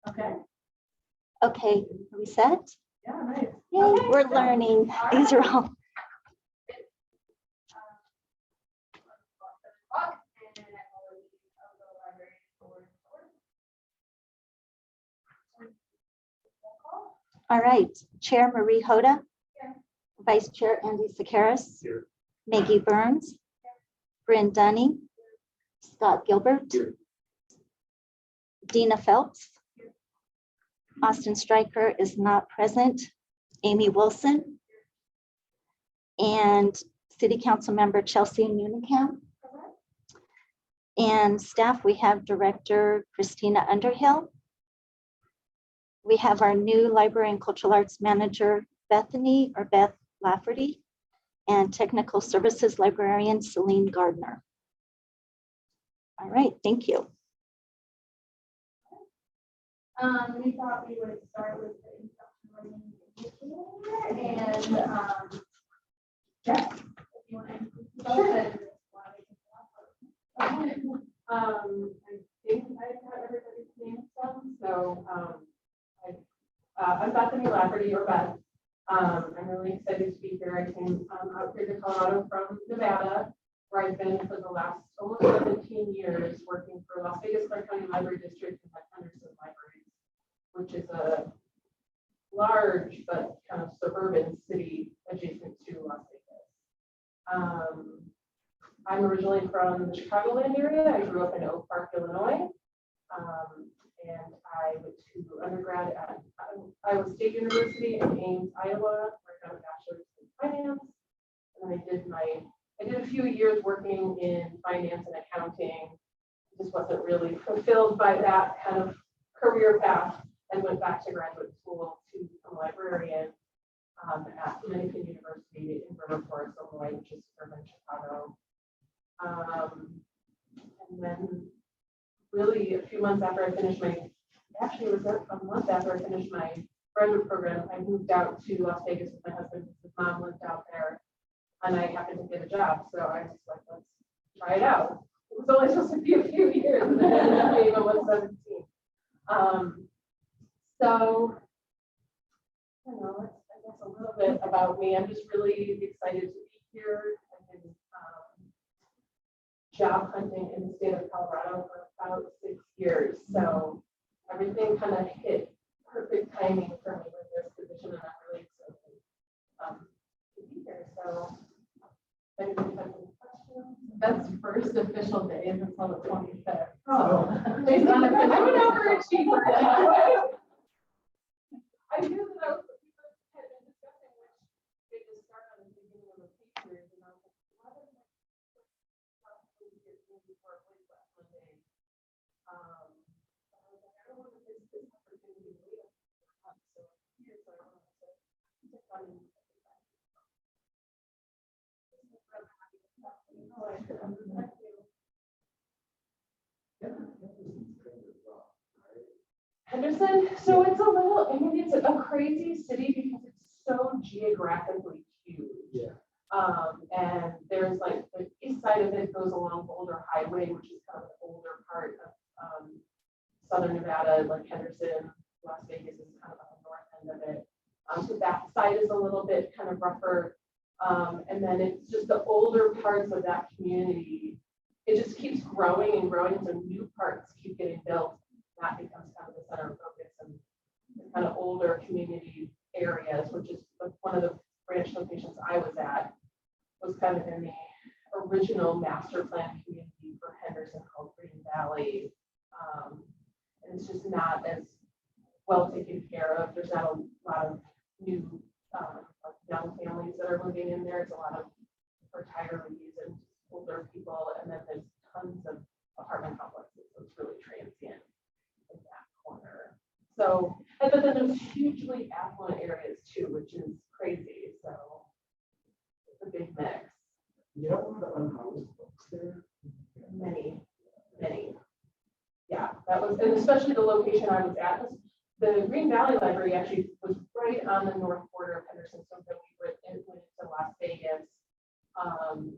Okay. Okay, are we set? Yeah, nice. Yay, Okay, we're so- learning. These are all. All right, Chair Marie Hotta. Vice Chair Andy Sakaris. Here. Maggie Burns. Bryn Dunning. Scott Gilbert. Dina Phelps. Austin Stryker is not present. Amy Wilson. And City Council Member Chelsea Newnham. And staff, we have Director Christina Underhill. We have our new Library and Cultural Arts Manager, Bethany or Beth Lafferty, and Technical Services Librarian, Selene Gardner. All right, thank you. We thought we would start with the introduction and yeah, if you want to introduce yourself and I think I've got everybody's names down. So I'm Bethany Lafferty or Beth. I'm really excited to be here. I came out here to Colorado from Nevada, where I've been for the last almost 17 years working for Las Vegas Clark County Library District and Henderson Libraries, which is a large but kind of suburban city adjacent to Las Vegas. I'm originally from the Chicagoland area. I grew up in Oak Park, Illinois. And I went to undergrad at Iowa State University in Ames, Iowa, where I got a bachelor's in finance. And I did a few years working in finance and accounting. Just wasn't really fulfilled by that kind of career path, and went back to graduate school to become a librarian at Dominican University in River Forest, Illinois, which is urban Chicago. And then really a few months after I finished actually it was a month after I finished my graduate program, I moved out to Las Vegas with my husband. His mom lived out there, and I happened to get a job. So I was like, let's try it out. It was only supposed to be a few years, and then I ended up being 17. So, I don't know, I guess a little bit about me. I'm just really excited to be here. I've been job hunting in the state of Colorado for about 6 years. So everything kind of hit perfect timing for me with this position, and I'm really excited to be here. So, if anybody has any questions? That's first official day is until the 25th. Oh. I'm an overachiever. I knew that I was had been discussing which they just start on the beginning of the pay period, and I was like, why didn't I probably get me before I played last Monday? I was like, I don't want to miss this opportunity later. So here's what I wanted to take on. Henderson, so it's a little, I mean, it's a crazy city because it's so geographically huge. Yeah. And there's like the east side of it goes along Boulder Highway, which is kind of the older part of southern Nevada, like Henderson. Las Vegas is kind of on the north end of it. So that side is a little bit kind of rougher. And then it's just the older parts of that community. It just keeps growing and growing. So new parts keep getting built. That becomes kind of the center of focus, and the kind of older community areas, which is one of the branch locations I was at, was kind of in the original master plan community for Henderson called Green Valley. And it's just not as well taken care of. There's not a lot of new young families that are moving in there. It's a lot of retirees and older people, and then there's tons of apartment complexes. So it's really transient in that corner. So, and then there's hugely affluent areas too, which is crazy. So it's a big mix. You don't want the unhoused folks there? Many. Yeah, that was, and especially the location I was at. The Green Valley Library actually was right on the north border of Henderson, so that we went into Las Vegas. And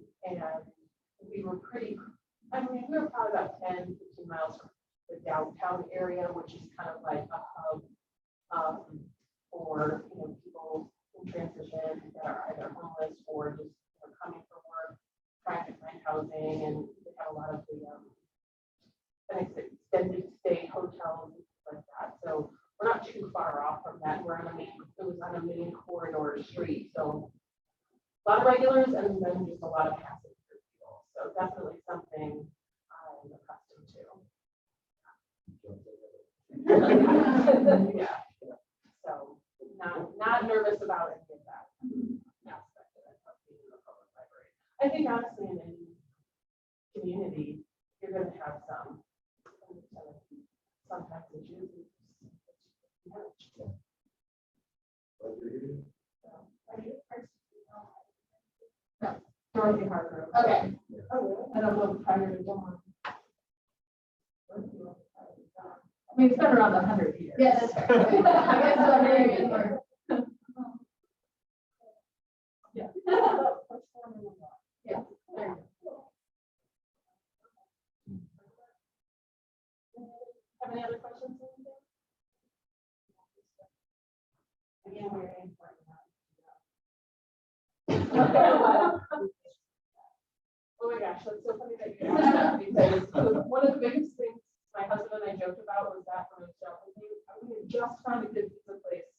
we were we were probably about 10, 15 miles from the downtown area, which is kind of like a hub for people in transition that are either homeless or just coming from work, trying to find housing, and they have a lot of the extended stay hotels and things like that. So we're not too far off from that. We're on it was on a main corridor street, so a lot of regulars and then just a lot of passing through people. So definitely something I'm accustomed to. Yeah. So not nervous about any of that aspect of it, of being in the public library. I think honestly in any community, you're going to have sometimes issues. Dorothy Hargrove. Okay. I don't know prior to Dawn. I mean, it's been around 100 years. Yeah, that's fair. I guess librarian or. Yeah. Yeah. There you Have any other questions? Again, we're in for Oh my gosh, that's so funny that you asked that, because one of the biggest things my husband and I joked about was that from Michelle, we had just found a good pizza place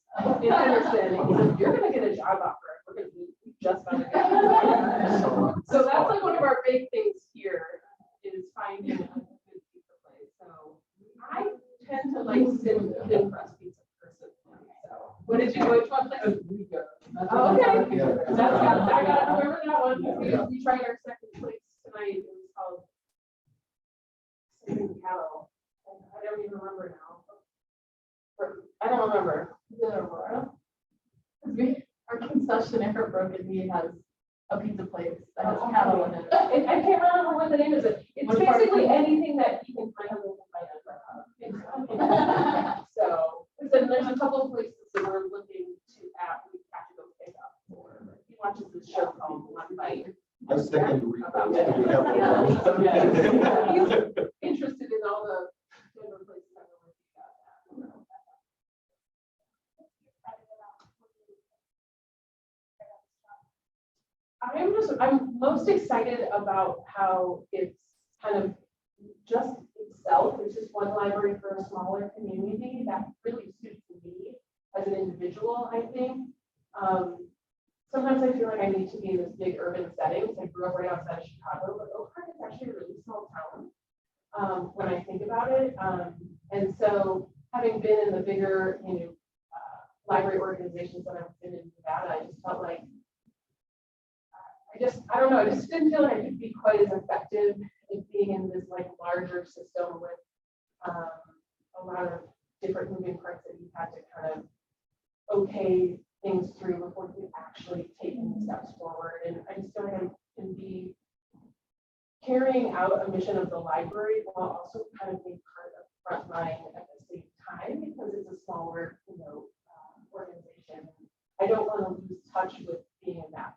in Henderson, and he said, you're gonna get a job offer. We're gonna we just found a good pizza place. So that's like one of our big things here is finding a good pizza place. So I tend to like thin crust pizza person. So what did you go which one? Oh, okay. Yeah. I gotta remember that one. We tried our second place tonight. It was called something cattle. I don't even remember now. I don't remember. Is it Aurora? Our concessionaire Broken Knee has a pizza place that has cattle in it. I can't remember what the name is. It's What part? basically anything that he can find on the So, then there's a couple of places that we're looking to we have to go pick up for. He watches this show called One Bite. I second the About request. it. We have one. Yeah. He's interested in all the Denver places that we're looking at. I'm most excited about how it's kind of just itself. It's just one library for a smaller community that really suits me as an individual, I think. Sometimes I feel like I need to be in this big urban setting. I grew up right outside of Chicago, but Oak Park is actually a really small town when I think about it. And so having been in the bigger, library organizations that I've been in Nevada, I just felt like I don't know, I just didn't feel like I could be quite as effective in being in this like larger system with a lot of different moving parts that you had to kind of okay things through before you actually taking steps forward. And I just feel like I can be carrying out a mission of the library while also kind of being part of frontline at the same time because it's a smaller, organization. I don't want to lose touch with being in that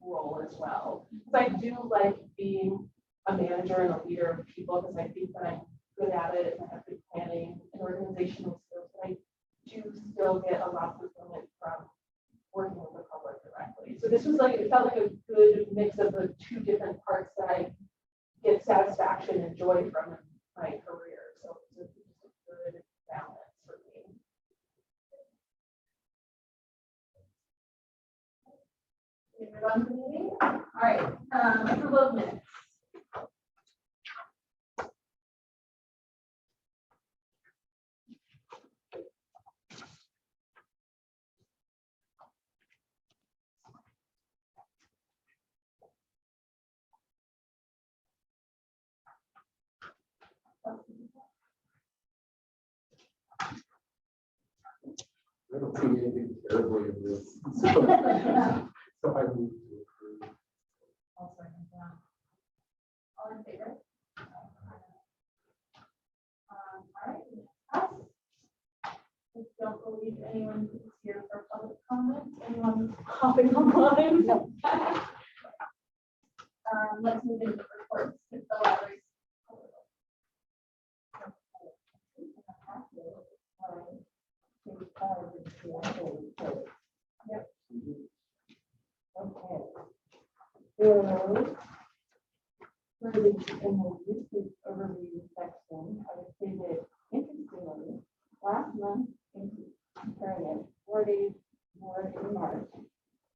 role as well. Because I do like being a manager and a leader of people because I think that I'm good at it and I have good planning and organizational skills. But I do still get a lot of fulfillment from working with the public directly. So this was like, it felt like a good mix of the two different parts that I get satisfaction and joy from in my career. So it's a good balance for me. Can we move on to the meeting? All right, approval of minutes. I don't see anything terribly in this. So I move to approve. I'll second that. All in favor? All right. Pass. I don't believe anyone is here for public comment. Anyone hopping online? No. Let's move into reports. If the library's Yep. Okay. So, for the, in the usage overview section, I would say that interestingly, last month, in comparing it, 4 days more in March.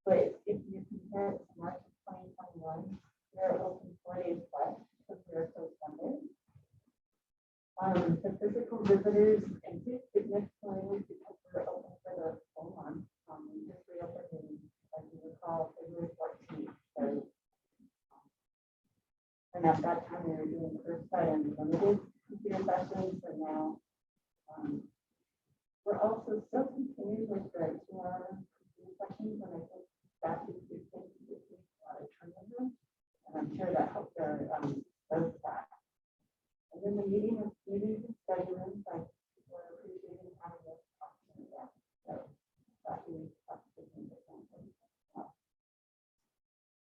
But if you compare it to March of 2021, they're open 4 days less because they're so funded. The physical visitors increased significantly because we're open for the full month. We just reopened in, as you recall, February 14th. So, and at that time, we were doing curbside and limited computer sessions, and now we're also still continuing with the 2-hour computer sessions, and I think that is a lot of turnover, and I'm sure that helped our both that. And then the meeting and study rooms, like people are appreciating having this option again. So that really helps the significant.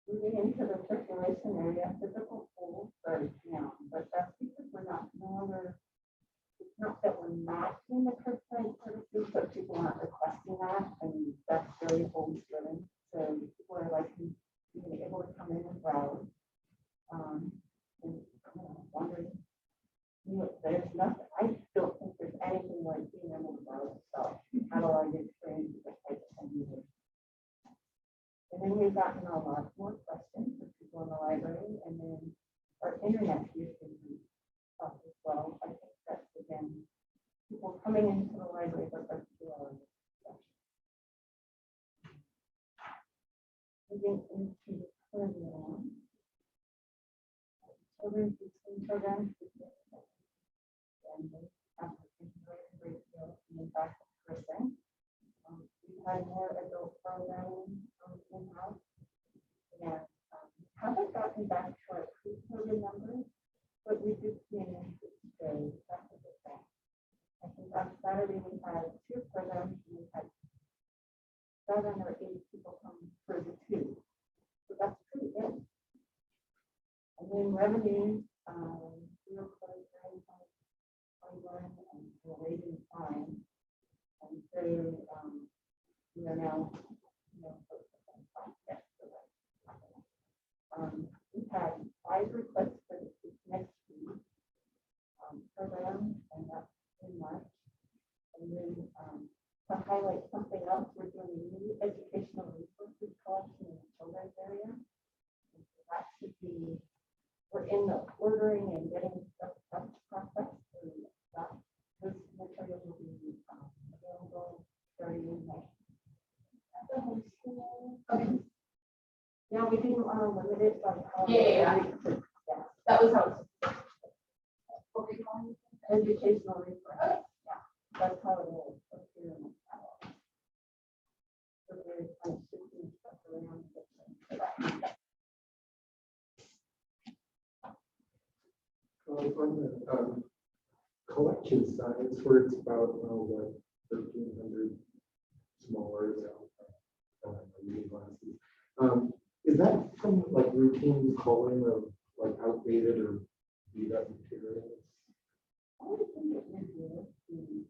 Moving into the circulation area, physical pools are down, but that's because we're not no longer. It's not that we're not doing the curbside services, but people aren't requesting that, and that's very home driven. So people are like being able to come in and browse, and wondering. There's nothing. I don't think there's anything like being able to browse stuff. How do I get trained with like 10 users? And then we've gotten a lot more questions from people in the library, and then our internet usage is up as well. I think that's again people coming into the library, but that's 2 hours. Moving into the program, children's routine programs, and they have a great deal in back person. We've had more adult programming in-house, and haven't gotten back to our pre-COVID numbers, but we did see an increase today. That's a good thing. I think on Saturday we had 2 programs, and we had 7 or 8 people come for the 2. So that's pretty good. And then revenues, we were closed during 2021 and we're waiting time. And so we are now, we've had 5 requests for this next week program, and that's in March. And then to highlight something else, we're doing a new educational resources collection in the children's area. And so that should be, we're in the ordering and getting stuff processed. So that those materials will be available starting in May. At the high school. Okay. Yeah, we didn't want to limit it by how. Yeah. That was how it's. Okay, educational resources. Yeah, that's how it is. So we're kind of shifting stuff around. On the collection side, it's where it's about 1,300 smaller reading glasses. Is that from like routine culling of like outdated or beat up materials? I would think it would be.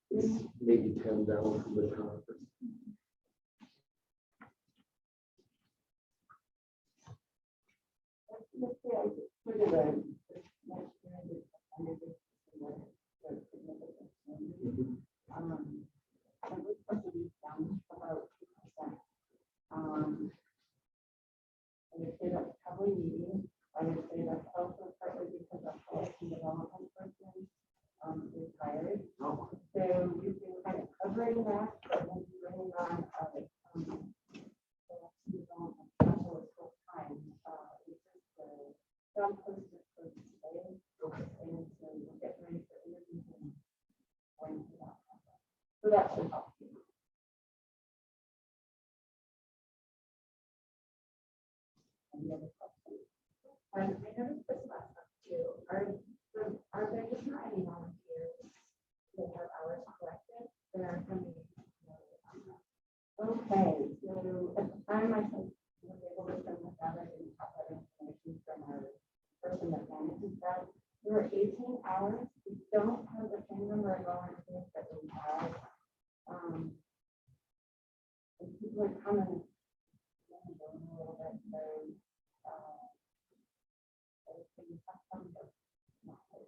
It's maybe 10 down from the top. Let's say I just put it in. About 2%. I would say that's probably median. I would say that's also partly because our policy development person is hired. So we've been kind of covering that, but we'll be bringing on policy development specialist full time. It's just the job posted for today. And so we'll get ready for interviews and going through that process. So that should help. Any other questions? I noticed this last month too. Are there just not any volunteers that have hours collected? There are coming. Okay, so at the time I was able to send this out, I didn't have that information from our person that manages that. There were 18 hours. We don't have the same number of volunteers that we had we're coming. A little bit, so, everything has some, but not really.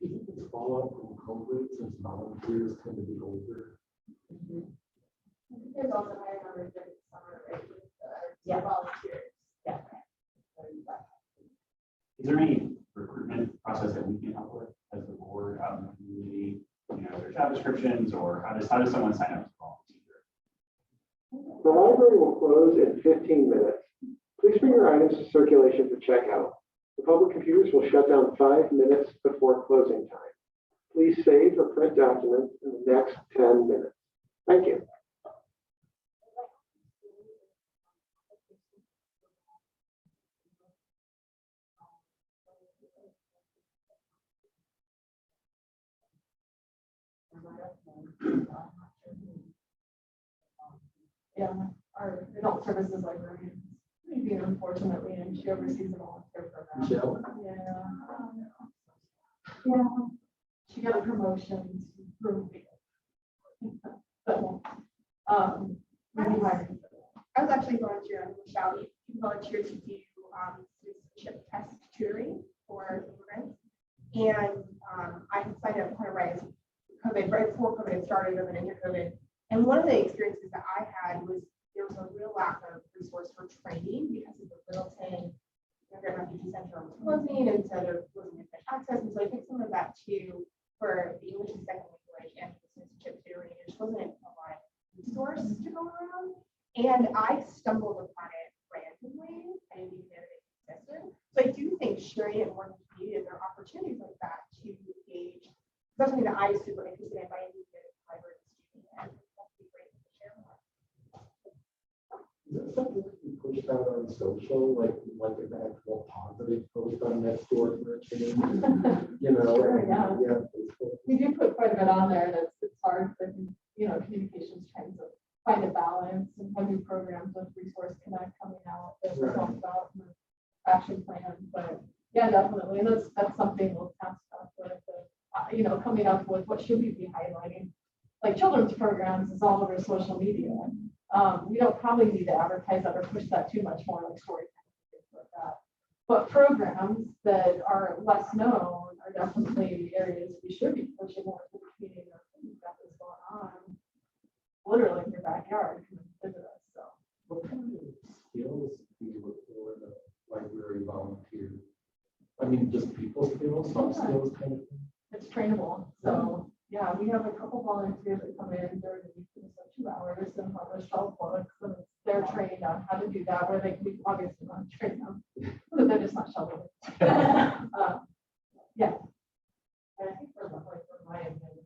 Do you think it's fallout from COVID since volunteers tend to be older? I think there's also higher numbers during the summer, right? With Yeah. volunteers. Yeah. Is there any recruitment process that we can help with as the board out in the community? You know, their job descriptions, or how does someone sign up to volunteer? The library will close in 15 minutes. Please bring your items to circulation for checkout. The public computers will shut down 5 minutes before closing time. Please save or print documents in the next 10 minutes. Thank you. Yeah, our adult services librarian, maybe unfortunately, and she oversees the volunteer program. Michelle? Yeah. Yeah, she got a promotion to improve it. So, maybe hiring. I was actually volunteering with Michelle. You volunteered to do citizenship test tutoring for immigrants. And I had signed up kind of right as COVID, right before COVID had started, and then into COVID. And one of the experiences that I had was there was a real lack of resource for training because of the Littleton Immigrant Refugee Center was closing, and so there wasn't much access. And so I took some of that too for the English as second language and the citizenship tutoring. There just wasn't a lot of resource to go around. And I stumbled upon it randomly. I didn't even know that it existed. So I do think sharing it more in the community, there are opportunities like that to engage. That's something that I was super interested in by the library student, and that'd be great to share more. Is that something that you pushed out on social, like an actual positive post on next door for a change? You know? Sure, yeah. Yeah. Facebook. We do put quite a bit on there, and it's hard, but communications trying to find a balance and have new programs with Resource Connect coming out that we're talking about in the action plan. But yeah, definitely, and that's something we'll task up with. Coming up with what should we be highlighting? Like children's programs is all over social media. We don't probably need to advertise that or push that too much more, like storytelling, things like that. But programs that are less known are definitely areas we should be pushing more to the community. We've got this going on, literally in your backyard. Come and visit us. So What kind of skills do you look for in a library volunteer? I mean, just people skills, soft skills kind of thing? it's trainable. So yeah, we have a couple volunteers that come in during the week, so 2 hours, and help us shelf books, and they're trained on how to do that, where we obviously want to train them, so they're just not shelving. Yeah. And I think for my opinion,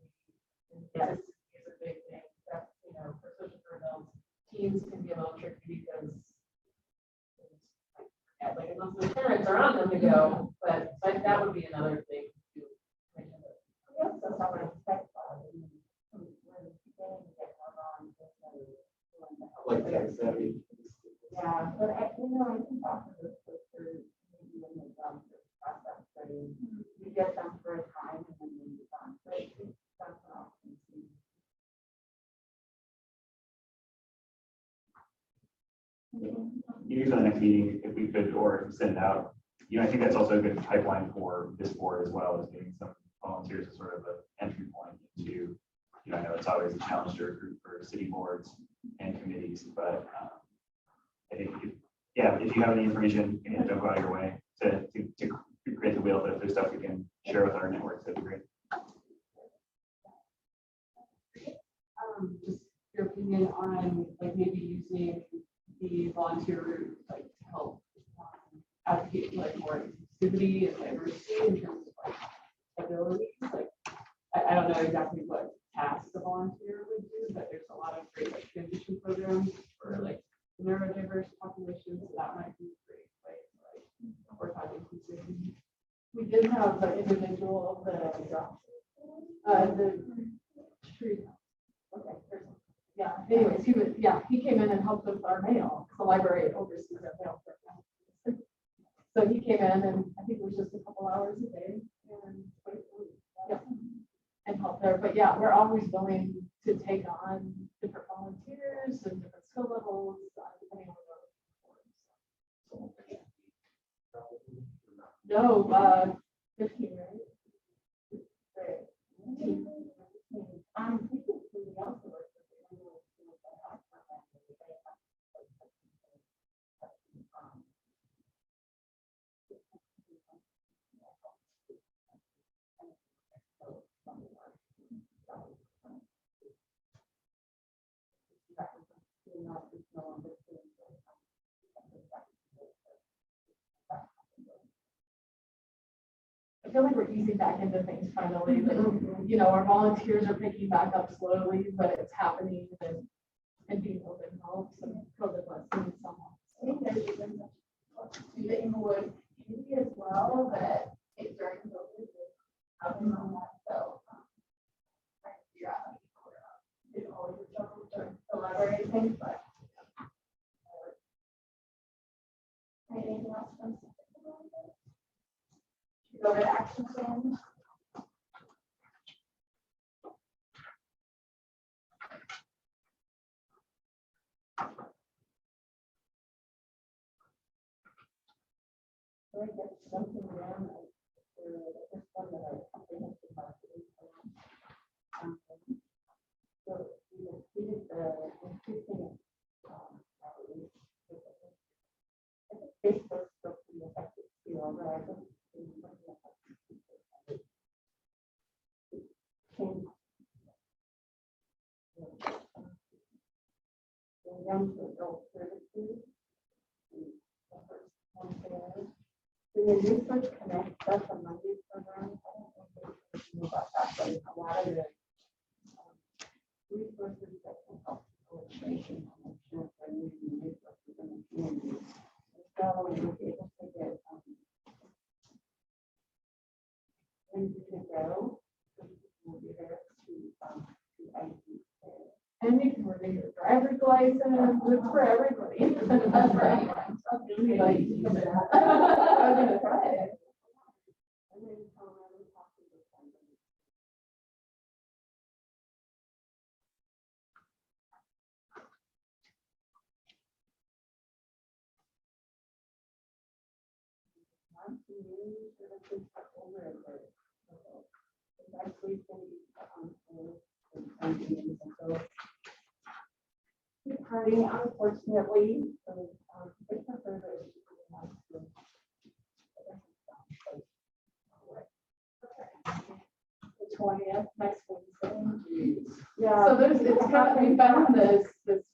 consistency is a big thing. That, for social adults, teens can be a little tricky because unless the parents are on them to go, but that would be another thing to mention. That's how I expect. Like tech savvy. Yeah, but I think after this, there's maybe in the process, so you get them for a time and then you move on. So that's an option too. Maybe for the next meeting, if we could, or send out, I think that's also a good pipeline for this board as well, as getting some volunteers as sort of an entry point into, I know it's always a challenge to recruit for city boards and committees, but I think, if you have any information, don't go out of your way to create the wheel, but if there's stuff we can share with our networks, that'd be great. Just your opinion on maybe using the volunteer to help advocate more inclusivity and diversity in terms of abilities. I don't know exactly what tasks a volunteer would do, but there's a lot of great transition programs for neurodiverse populations. So that might be a great way to work on inclusivity. We did have an individual that the tree. Okay. Yeah. Anyways, he came in and helped with our mail. The library oversees our mail program. So he came in, and I think it was just a couple hours a day, and help there. But yeah, we're always willing to take on the different volunteers and different skill levels, depending on what we're looking for. No, 15, right? We could really also work with the Englewood School of Health Program, where they have, I feel like we're easing back into things finally, but you know, our volunteers are picking back up slowly, but it's happening and being open helps and COVID lessons somehow. I think there's even to the Englewood community as well, that it during COVID is happening on that, so. Trying to figure out how to figure out. It's always a struggle during the library thing, but. Anything else from? Go to action plan. I guess something around the first one that I think about is so we did the increasing Facebook stuff in the effective field, but I don't young to adult services. The first one there. The Research Connect, that's a Monday program. I don't know if you know about that, but it's a lot of the resources that can help people with training and insurance and using resources in the community. And so we'll be able to get Lindsay to go. So we'll be there to IT. And you can renew your driver's license, it's for everybody. That's for anyone. Like, you can do that. I'm gonna try it. And then we talk to the family. Once you use services over and over. It's actually going to be on hold and something, and so keep hurting, unfortunately. So, it's a further issue for the next one. The 20th, next Wednesday. Yeah. So it's kind of, we've been on this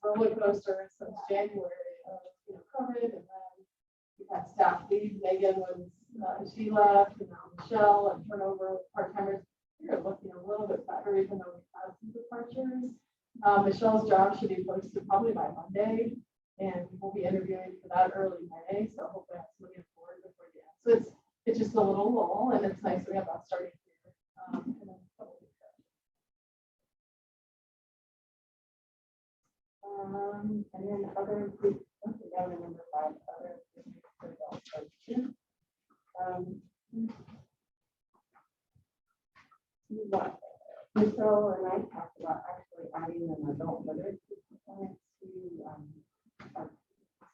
roller coaster since January of, COVID, and then we've had staff leave. Megan was, she left, and now Michelle, and turnover with part-timers. We're looking a little bit better, even though we've had some departures. Michelle's job should be posted probably by Monday, and we'll be interviewing for that early May, so hopefully that's looking forward before the end. So it's just a little lull, and it's nice that we have that starting here. And then probably And then other groups, something down in number 5, other groups for adult services. Michelle and I talked about actually adding an adult literacy component to our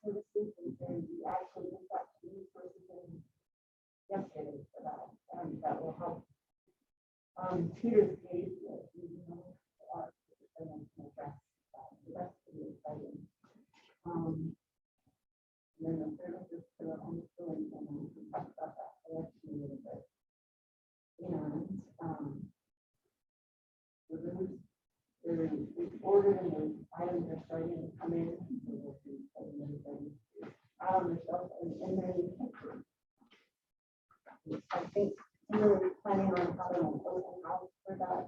services, and we actually just got resources in yesterday for that. That will help tutors gauge what our and address that. So that's pretty exciting. And then the services for the homeschooling, and we talked about that collection a little bit. And we've ordered and the items are starting to come in. So we'll be putting everything out on the shelf and then I think we're planning on having an open house for that.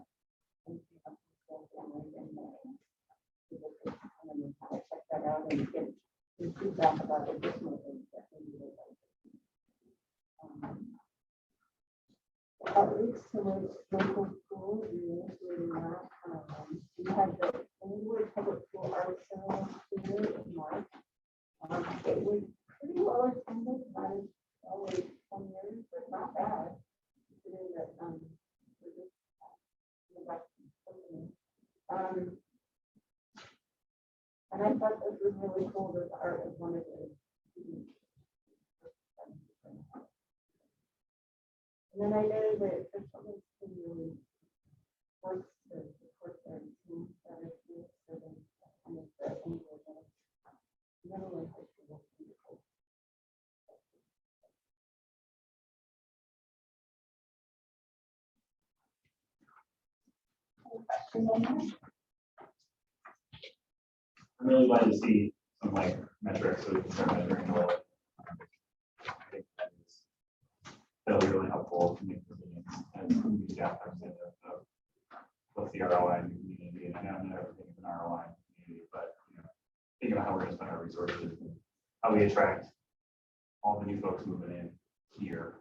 And see how people families and people can come in and kind of check that out and get some feedback about additional things that we need. Outreach to local schools, we had the Englewood Public School Art Center here in March. It was pretty well attended, not as always 10 years, but not bad. Considering that we're just And I thought this was really cool that art is one of the. And then I know that there's something to works to support their teams that are here, so they kind of the Englewood, middle and high school. I'm really glad to see some like metrics so we can start measuring well. I think that'll be really helpful to make decisions as community staff comes in of what's the ROI in the community. And I know not everything is an ROI in the community, but you know, thinking about how we're going to spend our resources and how we attract all the new folks moving in here.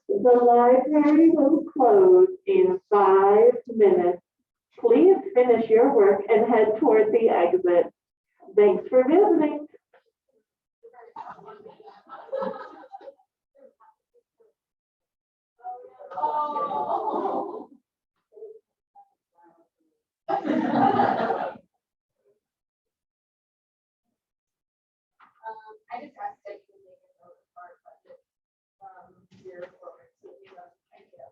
The library will close in 5 minutes. Please finish your work and head toward the exit. Thanks for visiting. I just asked that you make a note of our budget here forward, so you know, idea.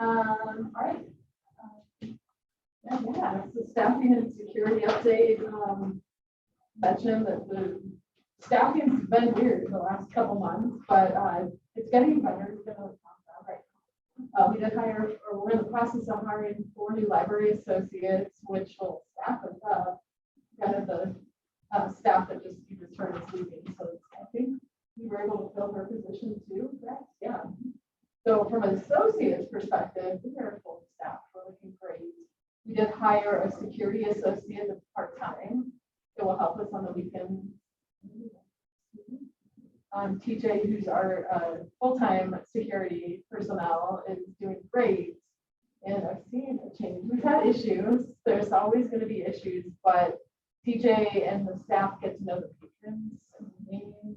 All right. Yeah, it's the staffing and security update. Mentioned that the staffing's been weird the last couple months, but it's getting better. It's gonna calm down right. We did hire, or we're in the process of hiring 4 new library associates, which will staff us up. Kind of the staff that just started leaving, so I think we were able to fill her position too, correct? Yeah. So from an associate's perspective, we are full staff. We're looking great. We did hire a security associate that's part-time. It will help us on the weekends. TJ, who's our full-time security personnel, is doing great. And I've seen a change. We've had issues. There's always going to be issues, but TJ and the staff get to know the patrons and names,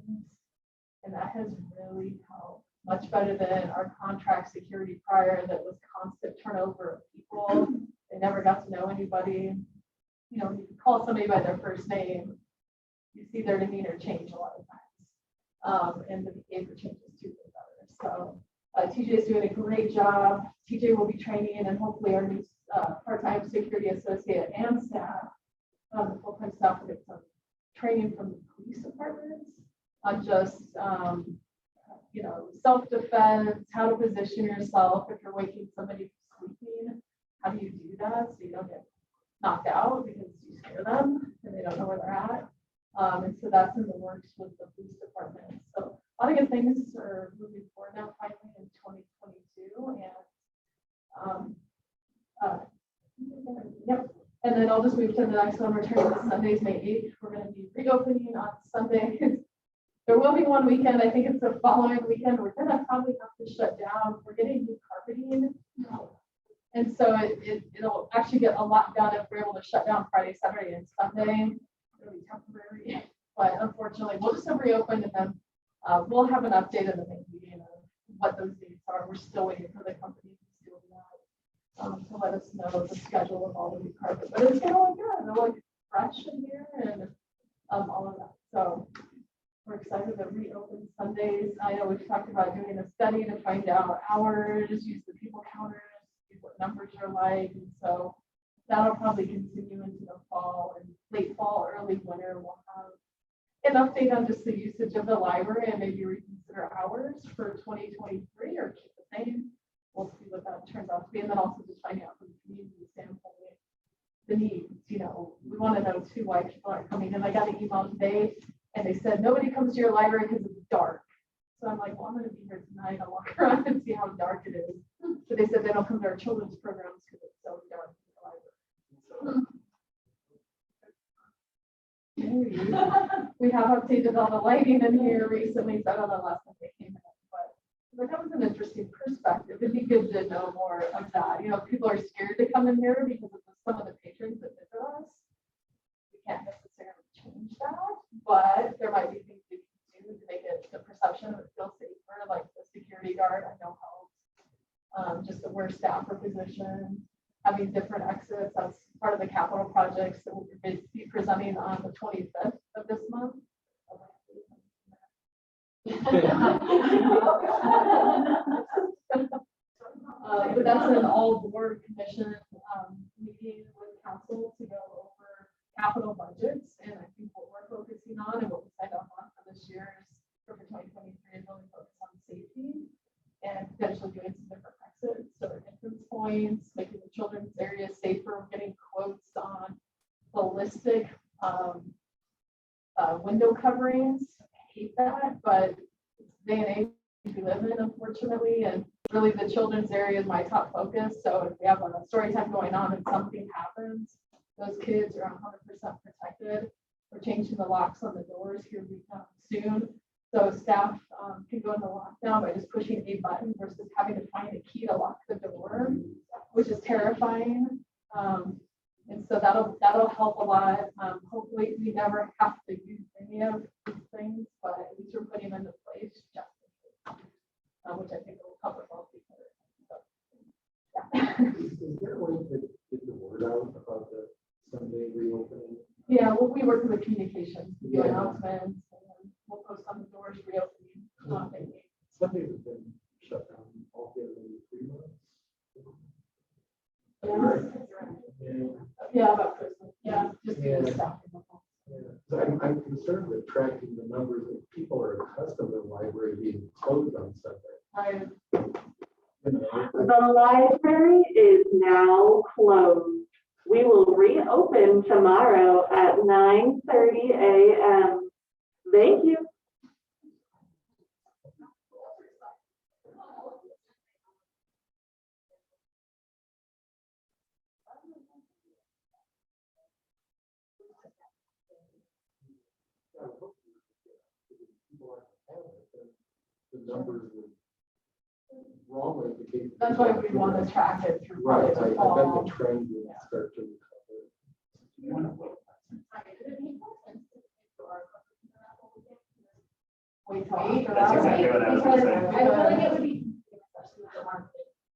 and that has really helped. Much better than our contract security prior that was constant turnover of people. They never got to know anybody. You know, you call somebody by their first name, you see their demeanor change a lot of times. And the behavior changes too for others. So TJ is doing a great job. TJ will be training and hopefully our new part-time security associate and staff, the full-time staff will get some training from the police departments on just, you know, self-defense, how to position yourself if you're waking somebody from sleeping. How do you do that so you don't get knocked out because you scare them and they don't know where they're at? And so that's in the works with the police department. So a lot of good things are moving forward now finally in 2022. And yep. And then I'll just move to the next one. Returning to Sundays, May 8th. We're going to be reopening on Sundays. There will be one weekend. I think it's the following weekend. We're going to probably have to shut down. We're getting new carpeting. And so it'll actually get a lot done if we're able to shut down Friday, Saturday, and Sunday. It'll be temporary, but unfortunately, we'll just have reopened and then we'll have an update in the main meeting of what those dates are. We're still waiting for the company to do that to let us know the schedule of all the new carpet. But it's gonna look good. It'll look fresh in here and all of that. So we're excited to reopen Sundays. I know we've talked about doing a study to find out hours, use the people counters, see what numbers are like, and so that'll probably continue into the fall and late fall, early winter. We'll have an update on just the usage of the library and maybe reconsider hours for 2023 or keep the same. We'll see what that turns out to be. And then also just finding out from the community standpoint, the needs, you know, we want to know too why people aren't coming. And I got an email today and they said, nobody comes to your library because it's dark. So I'm like, well, I'm going to be here tonight. I'll walk around and see how dark it is. But they said they don't come to our children's programs because it's so dark in the library. We have updated all the lighting in here recently, so I don't know last time they came in, but that was an interesting perspective. It'd be good to know more of that. You know, people are scared to come in here because of some of the patrons that visit us. We can't necessarily change that, but there might be things we can do to make it the perception of it feels safer, like the security guard, I know helps. Just that where staff are positioned, having different exits, that's part of the capital projects that we'll be presenting on the 25th of this month. But that's an all-board commission meeting with council to go over capital budgets, and I think what we're focusing on and what we signed up on for this year is for 2023 is really focused on safety and potentially doing some different exits, so entrance points, making the children's area safer, getting quotes on ballistic window coverings. I hate that, but it's the day and age we live in, unfortunately, and really the children's area is my top focus. So if we have a story time going on and something happens, those kids are 100% protected. We're changing the locks on the doors here soon. So staff can go into lockdown by just pushing a button versus having to find a key to lock the door, which is terrifying. And so that'll help a lot. Hopefully we never have to use any of these things, but at least we're putting them into place just in case, which I think will cover both people. So, yeah. Is there a way to get the word out about the Sunday reopening? Yeah, well, we work with the communications, do Yeah. announcements, and we'll post on the doors reopening. Sundays have been shut down altogether in 3 months. Yeah, about Christmas. Yeah, just Yeah. the stuff. Yeah. So I'm concerned with tracking the numbers of people are accustomed to the library being closed on Sunday. Right. You know, The library is now closed. We will reopen tomorrow at 9:30 a.m. Thank you. I hope people aren't having it, then the numbers would wrongly indicate. That's why we want to track it through. Right, probably I the bet fall. the trend would start to recover. Wait, That's exactly what I was gonna say. I feel like it would be.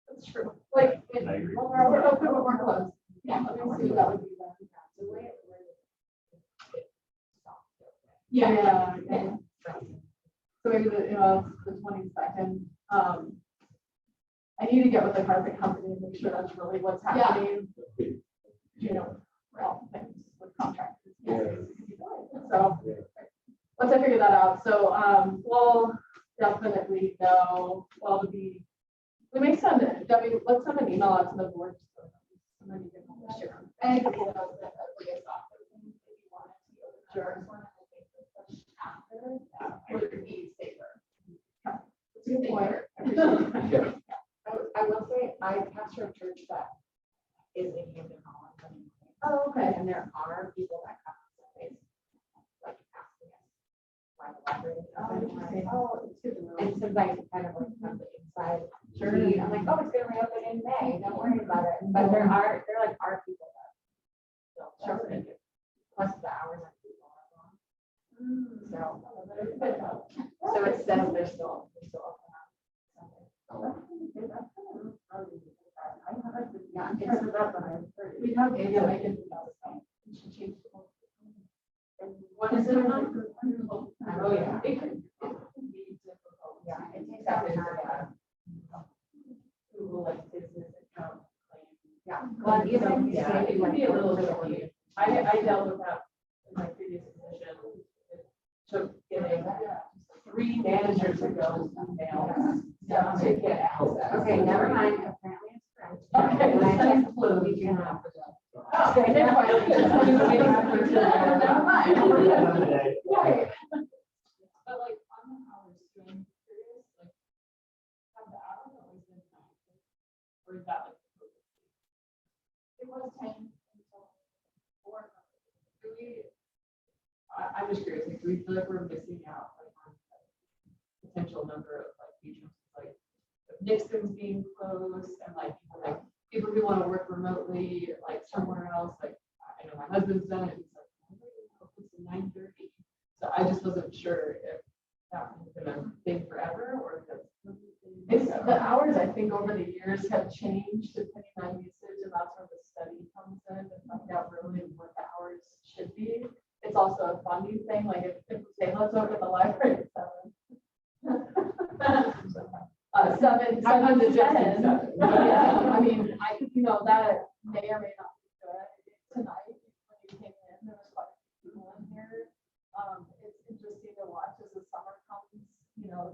That's true. Like, if I agree. we're open, but we're closed. Yeah, let me see, that would be the. Yeah. So maybe the 22nd. I need to get with the carpet company and make sure that's really what's happening. You know, well, things with contractors. Yeah. So Yeah. once I figure that out, so we'll definitely know, well, we may send it, Debbie, let's send an email out to the board. And then you can share. And sure. Would be safer. Good point. Yeah. I will say, I pastor a church that is in Hampton Holland. Oh, okay. And there are people that come to Sundays, like asking us why the library is open. Oh, it's good to know. And sometimes it kind of like from the inside. Sure. I'm like, oh, it's gonna reopen in May, don't worry about it. But there are people that don't. Sure. Make it. Plus the hours that people are on. So it says they're still open on Sunday. Yeah, I'm sure that's what I'm sure. We have, yeah, I can do that. We should change the whole thing. What is it on? Oh, yeah. It could be difficult. Yeah, it takes out the time. Google like business account claim. Yeah. Well, even, yeah, it can be a little tricky. I dealt with that in my previous position. It took getting 3 managers to go email to get access. Okay, never mind. Apparently it's French. Okay. And I just flew, you can have it. Okay, never mind. Never mind. Right. But like on the hours, so I'm curious, like, have the hours always been 9? Or is that like? It was 10 until 4. I'm just curious, like, do we feel like we're missing out like on the potential number of like features, like Nixon's being closed and like people who want to work remotely, like somewhere else, like I know my husband's done it, he's like, "Oh, it's 9:30." So I just wasn't sure if that gonna stay forever, or if that's. It's, the hours, I think, over the years have changed depending on usage, and that's where the study comes in to find out really what the hours should be. It's also a funding thing, like if we say, let's open the library at 7. 7 to 10. Yeah, I mean, that may or may not be good. Tonight, when you came in, there was quite a few people in here. It's interesting to watch as the summer comes,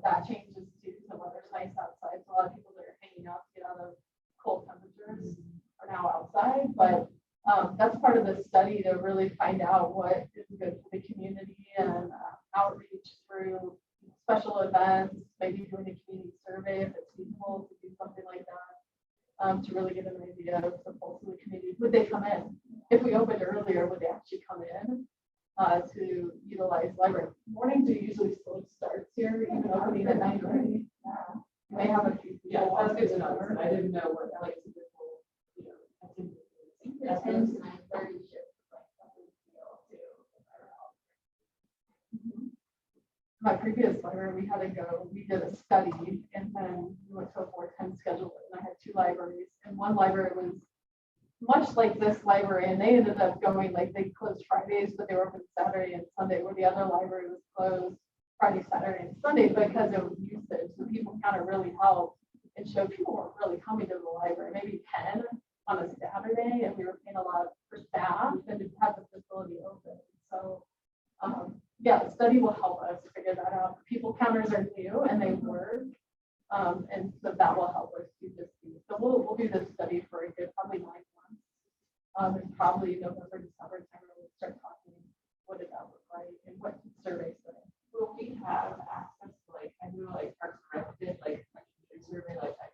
that changes too. The weather's nice outside, so a lot of people that are hanging out to get out of cold temperatures are now outside. But that's part of the study to really find out what is good for the community and outreach through special events, maybe doing a community survey if it's feasible to do something like that, to really get an idea of the pulse of the community. Would they come in? If we opened earlier, would they actually come in to utilize library? Mornings are usually slow starts here, even opening at 9:30. You may have a few people. Yeah, that's good to know. I didn't know what like typical, activities. The 10 to 9:30 shift is like a big deal too. My previous library, we did a study, and then we went to a 4-10 schedule, and I had 2 libraries, and one library was much like this library, and they ended up going, like, they closed Fridays, but they were open Saturday and Sunday, where the other library was closed Friday, Saturday, and Sunday because of usage. So people kind of really helped and showed people weren't really coming to the library, maybe 10 on a Saturday, and we were paying a lot for staff and to have the facility open. So, yeah, the study will help us figure that out. People counters are new and they work, and so that will help us do this. So we'll do this study for a good probably 9 months, and probably November, December time we'll start talking. What did that look like and what surveys say? Will we have access to, like, I know like Parks and Rec did like a survey like that.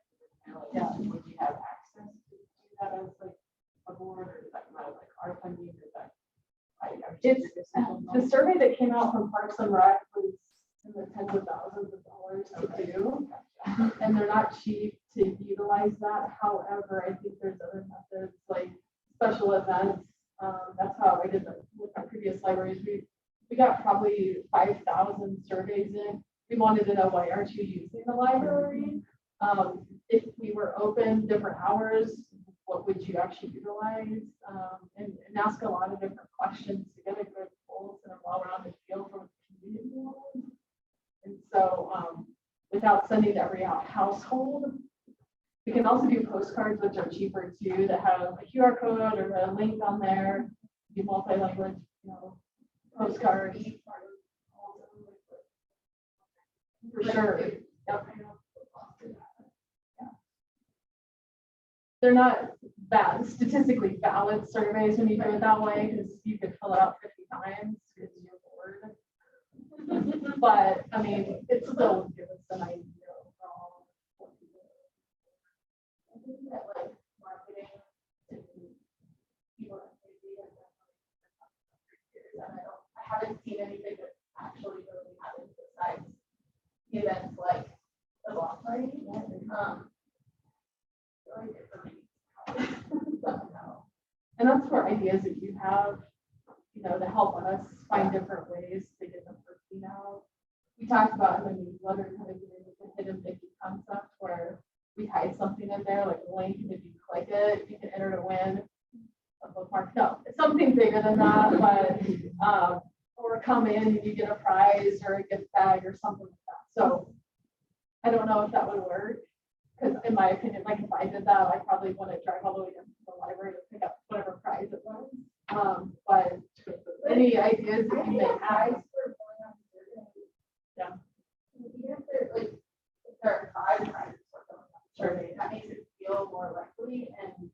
Yeah. Would we have access to do that as like a board, or is that not like our funding, or is that? It's the survey that came out from Parks and Rec was in the tens of thousands of dollars to do, and they're not cheap to utilize that. However, I think there's other methods like special events. That's how I did with my previous libraries. We got probably 5,000 surveys in. We wanted to know, why aren't you using the library? If we were open different hours, what would you actually utilize? And ask a lot of different questions to get a good pulse and a well-rounded feel from the community. And so without sending every household, we can also do postcards, which are cheaper too, that have a QR code or a link on there. Do multi-language, postcards. For sure. Yep. They're not statistically valid surveys when you do it that way, because you could fill it out 50 times because you're bored. But I mean, it still gives us an idea overall. I think that like marketing to people that maybe I haven't seen anything that actually really happens besides events like the block party. And that's where ideas that you have, to help us find different ways to get them working out. We talked about in the newsletter kind of doing the hidden Mickey concept where we hide something in there, like a link, and if you click it, you can enter to win a bookmark. No, it's something bigger than that, but or come in and you get a prize or a gift bag or something like that. So I don't know if that would work. Because in my opinion, like if I did that, I probably wouldn't drive all the way down to the library to pick up whatever prize it was. But any ideas that you may have? Yeah. Even if there are 5 prizes or something, Sure. that makes it feel more likely. And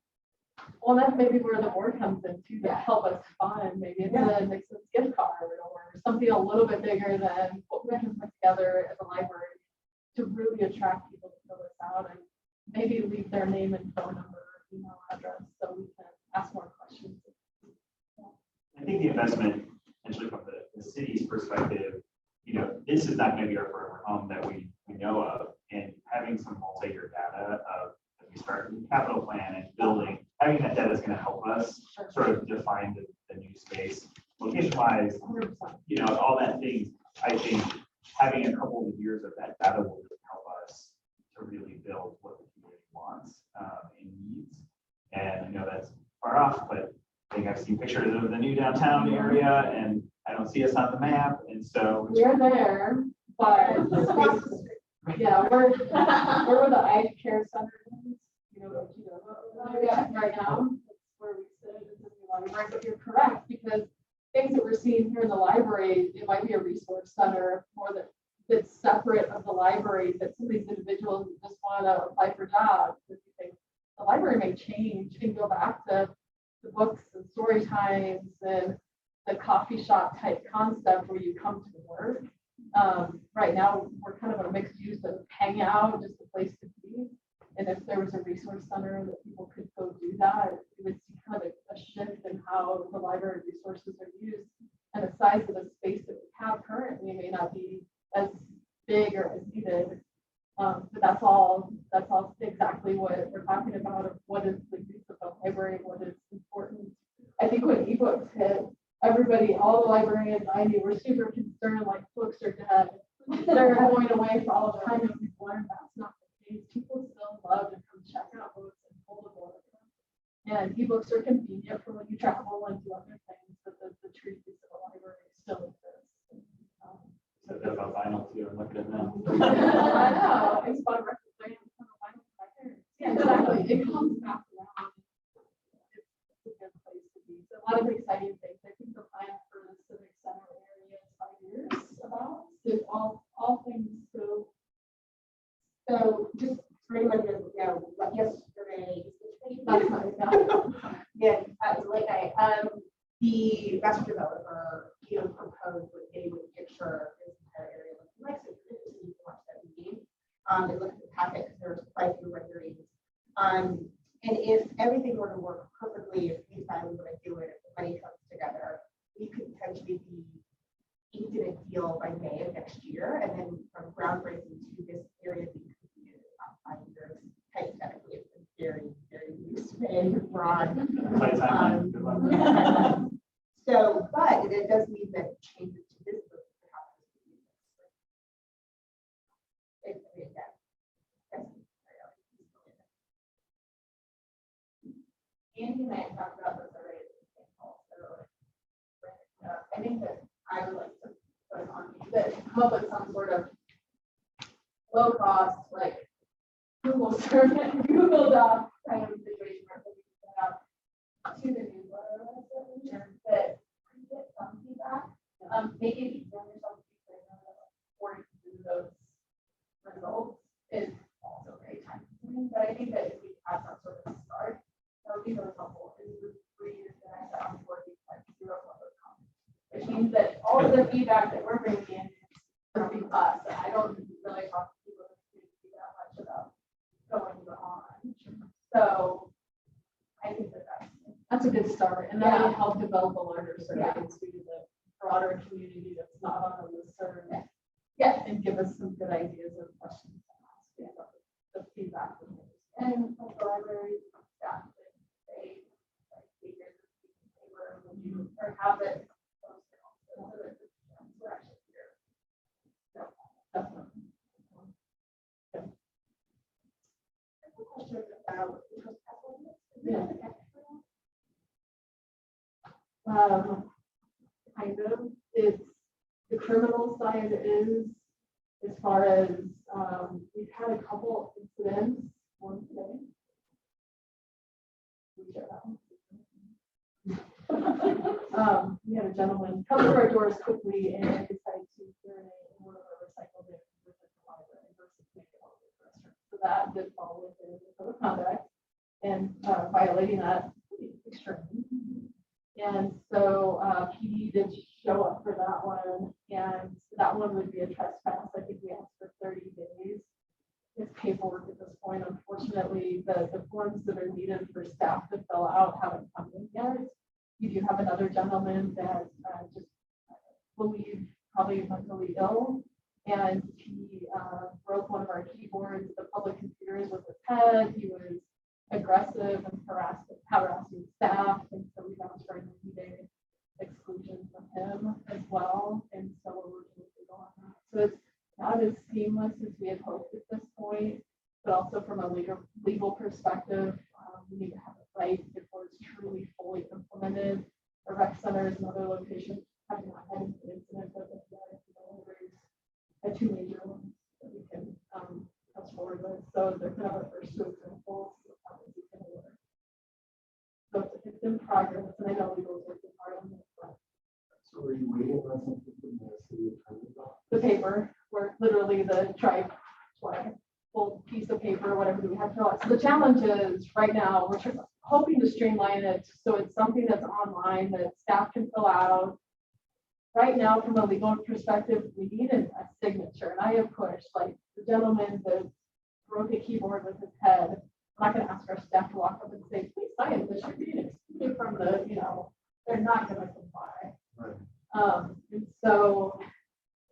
Well, that's maybe where the board comes in too, to help us fund. Maybe it's a Nixon's gift card or something a little bit bigger than what we can put together as a library to really attract people to fill this out, and maybe leave their name and phone number, email address, so we can ask more questions. I think the investment, essentially from the city's perspective, this is not going to be our forever home that we know of, and having some multi-year data of, as we start the capital plan and building, having that data is going to help us sort of define the new space, location-wise, 100%. all that things. I think having a couple of years of that data will really help us to really build what the community wants and needs. And I know that's far off, but I think I've seen pictures of the new downtown area, and I don't see us on the map, and so. We're there, but yeah, we're where the eye care center is, right now. That's where we sit in the library, but you're correct, because things that we're seeing here in the library, it might be a resource center more that's separate of the library, that some of these individuals who just want to apply for jobs, if you think the library may change and go back to the books and story times and the coffee shop type concept where you come to work. Right now, we're kind of a mixed use of hangout, just a place to be. And if there was a resource center that people could go do that, you would see kind of a shift in how the library resources are used. And the size of the space that we have currently may not be as big or as needed. But that's all exactly what we're talking about, of what is the use of the library, what is important. I think when ebooks hit, everybody, all the librarians I knew were super concerned, like books are dead. They're going away for all time, and we've learned that's not the case. People still love to come check out books and pull the book. And ebooks are convenient for when you travel and do other things, but the true use of the library still exists. So that's about vinyl too, I'm looking at them. I know, it's fun records. I am kind of vinyl by parents. Yeah, exactly. It comes back around. It's a good place to be. So a lot of exciting things. I think the plan for the Civic Center area is 5 years about. If all things go. So just for anyone who doesn't know, like yesterday, That's not exactly. yeah, late night, the master developer, proposed what they would picture this entire area looking like. So you can watch that meeting. And look at the packet, because there's quite a few renderings. And if everything were to work perfectly, if we decided we want to do it, if the money comes together, we could potentially be inked in a deal by May of next year, and then from groundbreaking to this area being completed in about 5 years. Hypothetically, it's a very, very loose, vague, broad. My timeline, good luck. So, but it does mean that changes to this book could happen. Andy and I have talked about this already. I think that I would like to put on that come up with some sort of low cost, like Google search, Google Doc kind of situation where we can set up to the newsletter that we get some feedback. Make it easier on yourself or you can do those results is also very time consuming. But I think that if we have some sort of start, that would be really helpful. And we would read the next hour before we like 0 public comment, which means that all of the feedback that we're bringing in is going to be us. And I don't really talk to people that much about going on. So I think that That's a good start, and that Yeah. will help develop a larger survey to the broader community that's not on the listserv. Yeah. And give us some good ideas of questions to ask based on the feedback. and like the library staff that they like figures paper when you or have it posted also so that we're actually here. So Definitely. I have a question about the trespass ordinance. Is it Yeah. an extra? Kind of, it's the criminal side is, as far as, we've had a couple incidents, one today. We had a gentleman come to our doors quickly and decide to urinate in one of our recycle bins within the library versus making it over the restroom. So that did fall within the code of conduct, and violating that extremely. And so PD did show up for that one, and that one would be a trespass. I think we asked for 30 days. It's paperwork at this point. Unfortunately, the forms that are needed for staff to fill out haven't come in yet. You do have another gentleman that just believed probably mentally ill, and he broke one of our keyboards, the public computers with his head. He was aggressive and harassing staff, and so we asked for a 90-day exclusion from him as well. And so we're working with legal on that. So it's not as seamless as we had hoped at this point, but also from a legal perspective, we need to have it right before it's truly fully implemented. The rec centers and other locations have not had an incident of two major ones that we can press forward with. So they're kind of our first two examples of how this is going to work. So it's in progress, and I know legal is working hard on this, but So are you waiting on something from the city attorney's office? the paper, where literally the full piece of paper, whatever we have to fill out. So the challenge is right now, we're hoping to streamline it so it's something that's online that staff can fill out. Right now, from a legal perspective, we need a signature, and I have pushed, like the gentleman that broke a keyboard with his head. I'm not gonna ask our staff to walk up and say, please sign this, you're being excluded from the, they're not gonna comply. Right. And so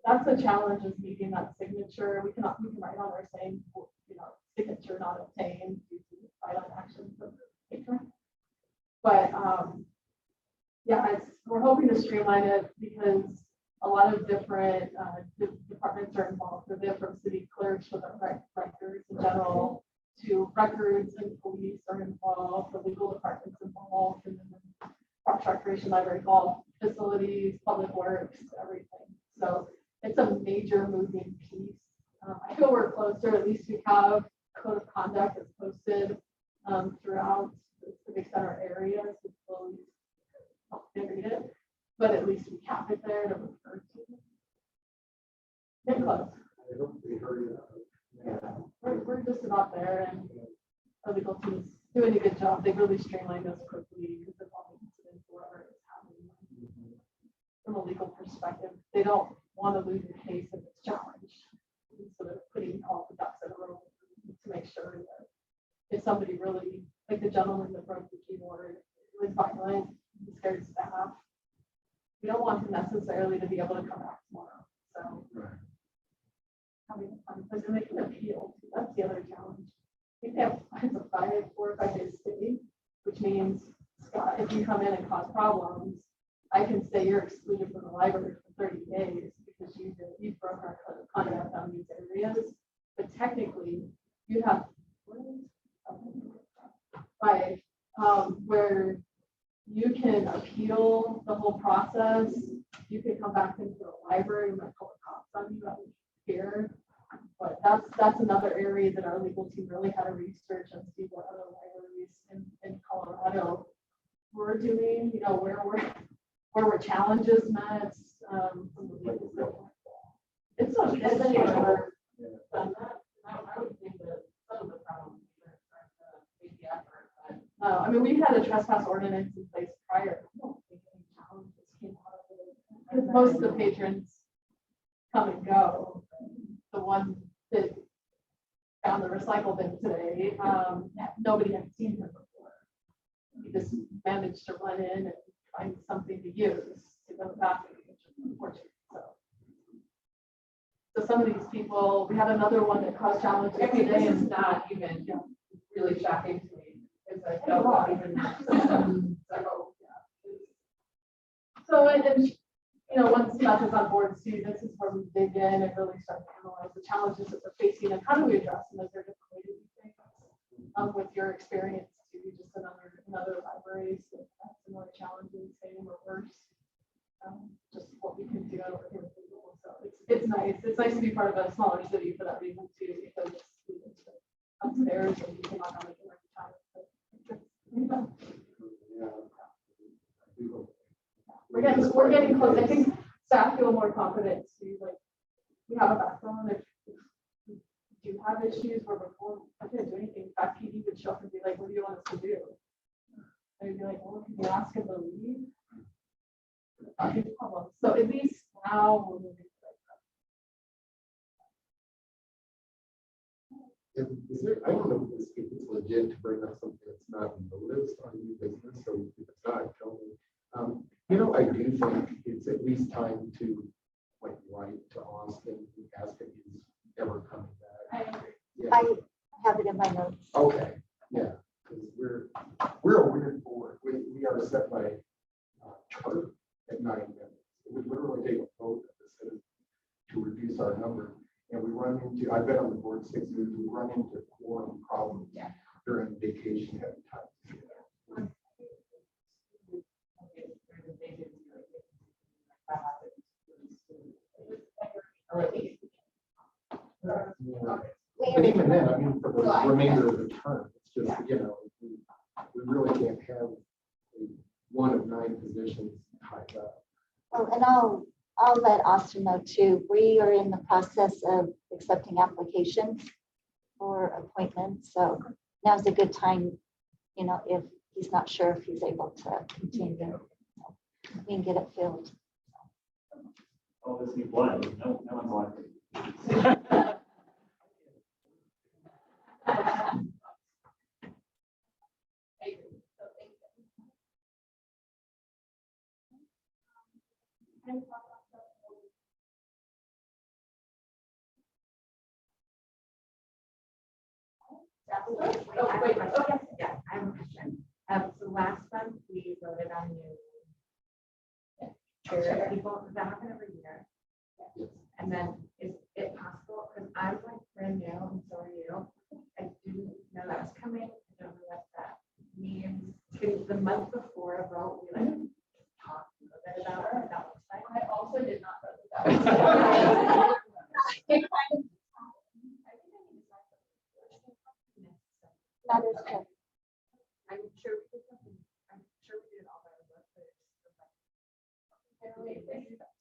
that's the challenge, is meeting that signature. We can write on there saying, signature not obtained due to violent actions of the patron. But yeah, we're hoping to streamline it because a lot of different departments are involved with it, from city clerks with our records in general to records and police are involved, the legal department's involved, and then parks, recreation, library, golf facilities, public works, everything. So it's a major moving piece. I feel we're closer. At least we have code of conduct that's posted throughout the civic center area. So slowly read it, but at least we cap it there to refer to. Get close. I hope they hurry up. Yeah, we're just about there, and our legal team's doing a good job. They've really streamlined us quickly because of all the incidents, whatever is happening. From a legal perspective, they don't want to lose a case if it's challenged. So they're putting all the ducks in a row to make sure that if somebody really, like the gentleman that broke the keyboard, was violent, he scared staff, we don't want him necessarily to be able to come back tomorrow. So having a fun place, and they can appeal. That's the other challenge. I think they have it's a 4 or 5 day stay, which means, Scott, if you come in and cause problems, I can say you're excluded from the library for 30 days because you broke our code of conduct on these areas. But technically, you have 5 where you can appeal the whole process. You can come back into the library and call the cops on you out here. But that's another area that our legal team really had to research and see what other libraries in Colorado were doing, where were challenges met from the legal standpoint. It's a hard. I would think that some of the problems are make the effort, but I mean, we had a trespass ordinance in place prior. I don't think any challenges came out of it. Because most of the patrons come and go. The one that found the recycle bin today, nobody had seen him before. He just managed to run in and find something to use to go to the bathroom, which is unfortunate. So some of these people, we had another one that caused challenges I mean, today. this is And not even really shocking to me. It's like, no, not even. So, once Beth is on board too, this is where we dig in and really start to analyze the challenges that we're facing and how do we address them. Is there different ways we think? With your experience too, just in other libraries that have similar challenges, same or worse. Just what we can do over here with people. So it's nice. It's nice to be part of a smaller city for that reason too, because it's upstairs and you can knock on the door every time. We're getting close. I think staff feel more confident to we have a backbone. If we do have issues where before I couldn't do anything, fact PD would show up and be like, what do you want us to do? And we'd be like, well, can you ask him to leave? So at least now we're moving. Is there, I don't know if it's legit to bring up something that's not noticed on new business, so if it's not, tell me. I do think it's at least time to write to Austin and ask if he's ever coming back. Yeah. I have it in my notes. Okay, yeah, because we're a weird board. We are set by charter at 9 minutes. It would literally take a vote of the city to reduce our number. And we run into, I've been on the board 6 years, we run into quorum problems during vacation time. And even then, I mean, for the remainder of the term, it's just, we really can't have one of 9 positions tied up. Oh, and I'll let Austin know too. We are in the process of accepting applications for appointments. So now's a good time, if he's not sure if he's able to continue, we can get it filled. All this new blood, no one's elected. Yeah, I have a question. So last month we voted on new chair people. Does that happen every year? And then is it possible, because I'm like brand new, and so are you. I didn't know that was coming. I don't know what that means. Could the month before a vote, we like talk a little bit about what that looks like? I also did not know that. That is true. I'm sure we did something. I'm sure we did it all by the book, but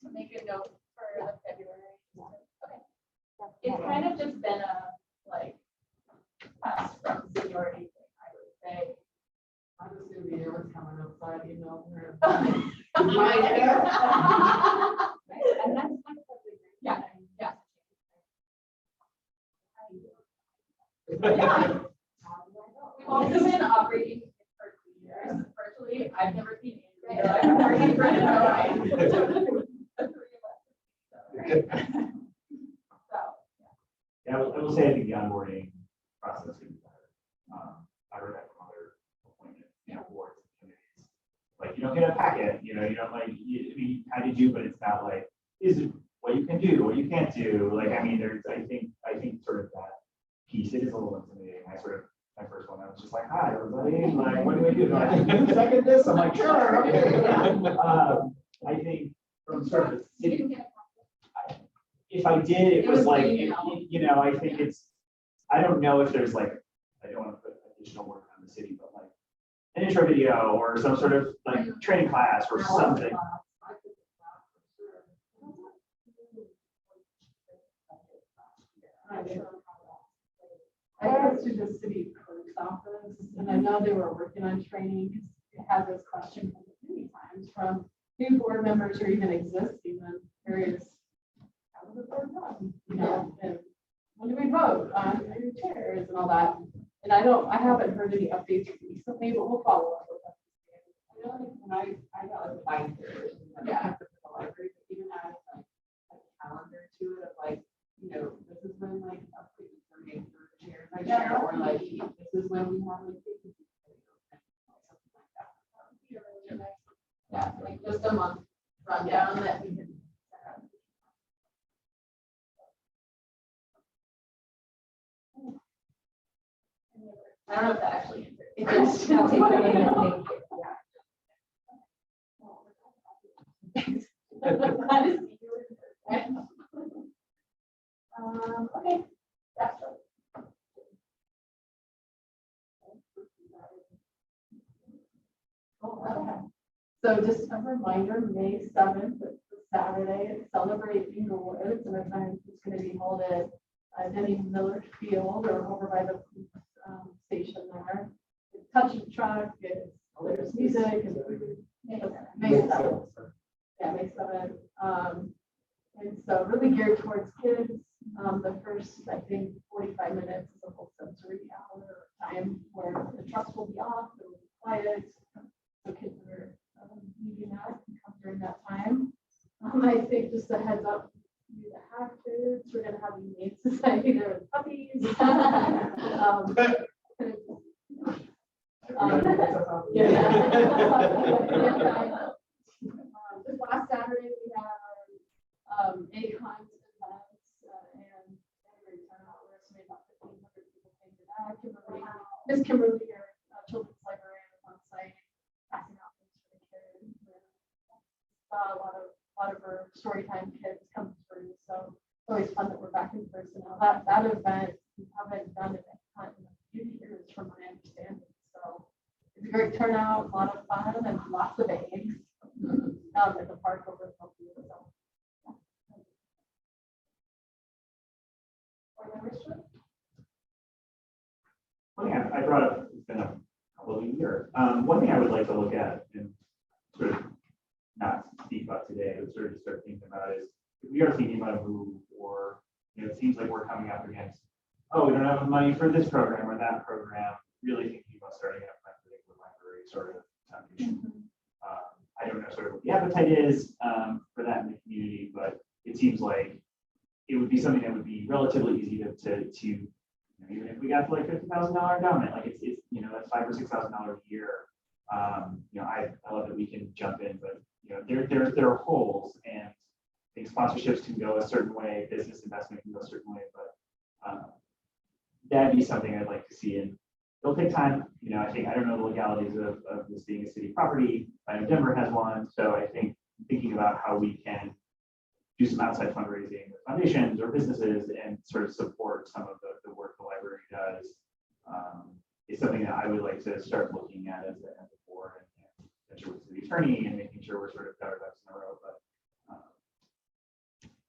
To make a note for the February. Okay. That's It's right. kind of just been a, pass from seniority thing, I would say. I'm assuming you know what's coming outside, we're. and that's kind of Yeah, yeah. We've also been operating for 2 years virtually. I've never seen anything. I've never seen Brendan or I. The 3 of us. So, Yeah, I will say I think the onboarding process is better. I heard that from other appointment boards and committees. Like, you don't get a packet, you don't how did you, but it's not like, is it what you can do, what you can't do? Like, I mean, I think sort of that piece, it is a little intimidating. My first one, I was just like, hi, everybody, like, what do we do? Like, can you second this? I'm like, sure. Okay. I think from sort of the you city, didn't get if I did, it It was was like, email. I think I don't know if there's like, I don't want to put additional work on the city, but like an intro video or some sort of like training class or something. I went to the city clerk's office and I know they were working on training, because it had this question many times from new board members or even existing, and various, how was the board done? And when do we vote on new chairs and all that? And I haven't heard any updates recently, but we'll follow up with that. I know like when I got like binders, yeah, for the library, but even add like a calendar to it of like, this is when like updates are made for chairs, I share, or like, this is when we have like. Something like that. Yeah, like just a month rundown that we can. I don't know if that actually answered. It does. No, it really does. That is. Okay. That's right. So just a reminder, May 7th, it's a Saturday, it's Celebrate Englewood. It's an event that's going to be held at Denny Miller Field or over by the station there. It's touch and truck, there's music, and May 7th. Yeah, May 7th. And so really geared towards kids. The first, I think, 45 minutes is a whole sensory hour time where the trucks will be off, it will be quiet. So kids are needing that and come during that time. I think just a heads up, you have kids, we're gonna have a humane society there with puppies. Just last Saturday, we had our ACON events and great turnout. Miss Kimberly, our children's librarian, was on site, passing out things for the kids. A lot of her story time kids come through, so it's always fun that we're back in person now. That event, we haven't done it in a few years from my understanding, so it's a great turnout, a lot of fun, and lots of eggs at the park over the weekend, so. Board members, sure. One thing I brought up, it's been a couple of years. One thing I would like to look at and sort of not speak about today, but sort of just start thinking about is if we are thinking about a move, or it seems like we're coming up against, oh, we don't have money for this program or that program, really thinking about starting a particular library sort of foundation. I don't know sort of what the appetite is for that in the community, but it seems like it would be something that would be relatively easy to even if we got to like $50,000 endowment, like it's that's $5,000 or $6,000 a year. I love that we can jump in, but there are holes, and I think sponsorships can go a certain way, business investment can go a certain way, but that'd be something I'd like to see. And it'll take time. I don't know the legalities of this being a city property. I know Denver has one, so I think thinking about how we can do some outside fundraising with foundations or businesses and sort of support some of the work the library does is something that I would like to start looking at as a board, and potentially with the attorney, and making sure we're sort of got our ducks in a row. But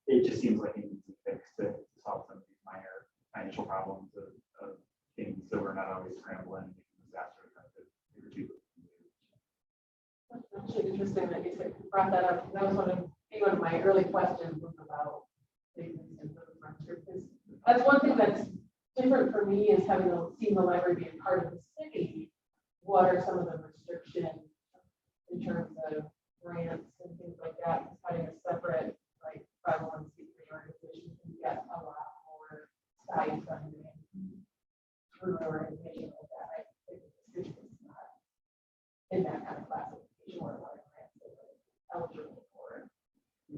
it just seems like it needs to be fixed to solve some of these minor financial problems of things, so we're not always scrambling and making disaster kind of figure two. That's actually interesting that you brought that up, because that was one of my early questions was about savings and infrastructure, because that's one thing that's different for me is having seen the library be a part of the city. What are some of the restrictions in terms of grants and things like that? Because having a separate 501c3 organization can get a lot more side funding through an organization like that. I think the city is not in that kind of classification where a lot of grants are eligible for.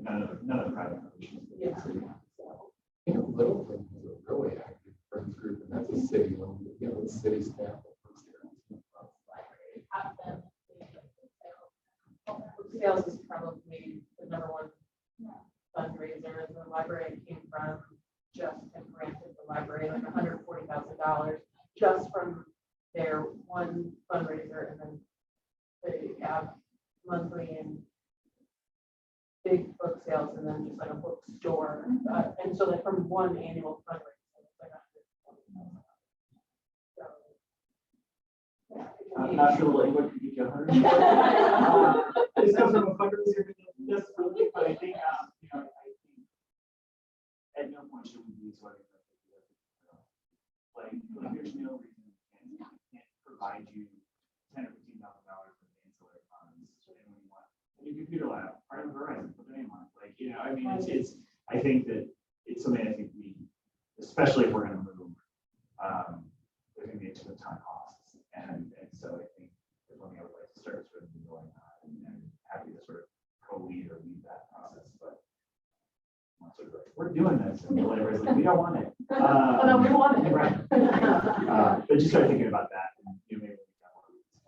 None of the private foundations. Yeah. Littleton has a really active friends group, and that's a city owned, the city staff. Sales is probably the number one fundraiser. The library came from just and granted the library like $140,000 just from their one fundraiser, and then they have monthly and big book sales, and then just like a bookstore, and so like from one annual fundraiser, it's like $140,000. So, yeah, I'm not sure the language could get you 100. This comes from a fundraiser, necessarily, but I think, at no point should we be sort of like there's no reason we can't provide you $10,000 or $15,000 in ancillary funds when you want a new computer lab, part of Verizon, put the name on it. It's I think that it's something I think we, especially if we're going to move, there's going to be a ton of costs, and so I think there's one thing I would like to start sort of going on, and happy to sort of co-lead or lead that process, but sort of like, we're doing this, and the library's like, we don't want it. Oh, no, we want it. Right. But just start thinking about that, and maybe we got more reasons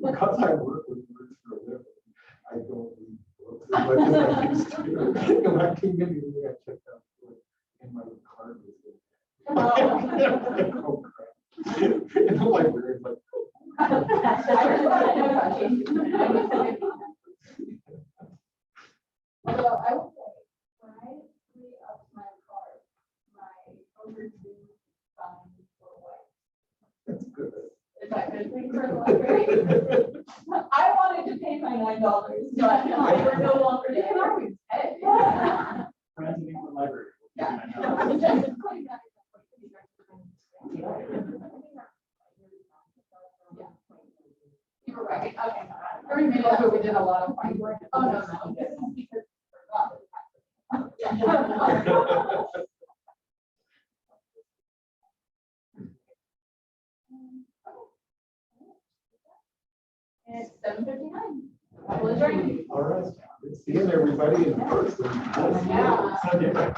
Because I work with words for a living, I don't read books as much as I used to. And when I came in, I checked out the book, and my card was in. Oh, crap. And the librarian's like, Although I will say, when I re-upped my card, my overdue fines were away. that's good. Is that good thing for the library? I wanted to pay my $9, but they were no longer. You can always pay. Friends in the library. Yeah. You were right. Okay. Every minute ago, we did a lot of fine work. Oh, no, no. This is because I forgot. Yeah. It's 7:59. We'll adjourn. All right. It's seeing everybody in person. Yeah. So different.